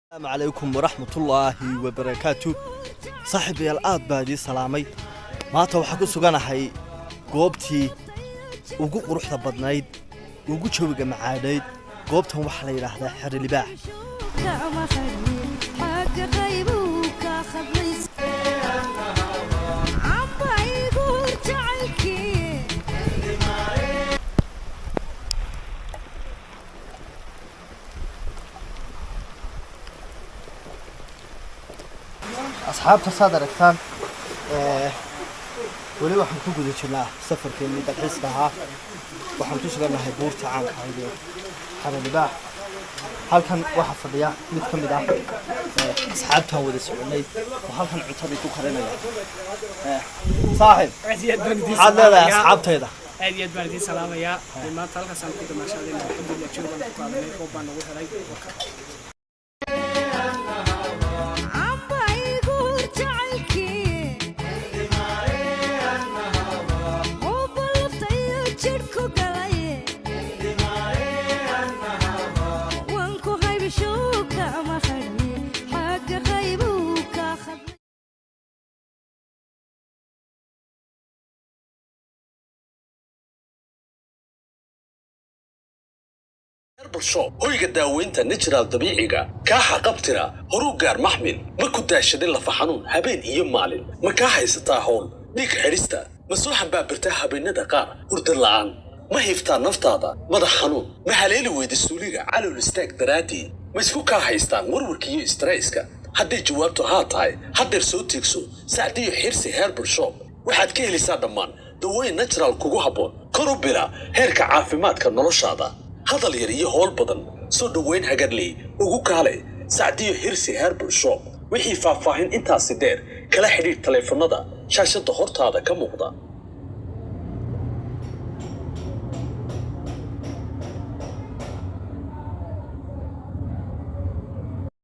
السلام عليكم ورحمة الله وبركاته. صاحبي الآد بادي سلامي ما توحكو سوغانا حي قوبتي وقو قروح بدنايد وقو شوقة معاديد قوبتهم وحلا يلاحظا حر الباح أصحاب تصادر الثان ولي waxaan ku guda jirnaa safarkeennii dalxiiska ahaa waxaan ku sugannahay buurta caanka ah ee Xaralibax halkan waxa fadhiya mid ka mid ah asxaabtan wada soconay oo halkan cuntadii ku karinaya saaxiib aad leedahay asxaabtayda aad iyo aad baan idin salaamayaa maanta halkaas aan ku damaashaday alxamdulillah joogan ku qaadanay oo baan ugu helay برشوب هويga daaweynta natural dabiiciga ka xaqabtira horu gaar maxmil ma ku daashadin la faxanuun habeen iyo maalin ma ka haysataa hawl dhig xirista masuuxan baa birta habeenada qaar hurda la'aan ma hiftaa naftaada madax xanuun ma haleeli weyda suuliga calool istaag daraadii ma isku ka haystaan warwarka iyo stresska haddii jawaabtu haa tahay haddeer soo tiigso saacadiyo xirsi herbal shop waxaad ka helaysaa dhammaan dawooyin natural kugu habboon kor u bila heerka caafimaadka noloshaada هذا اللي يريه هول بدن صد وين هجرلي وجوكالي سعديه هيرسي هربل شوب وحي فافاهين انت سدير كلا حديد تليفون هذا شاشة هورت هذا كم وقضى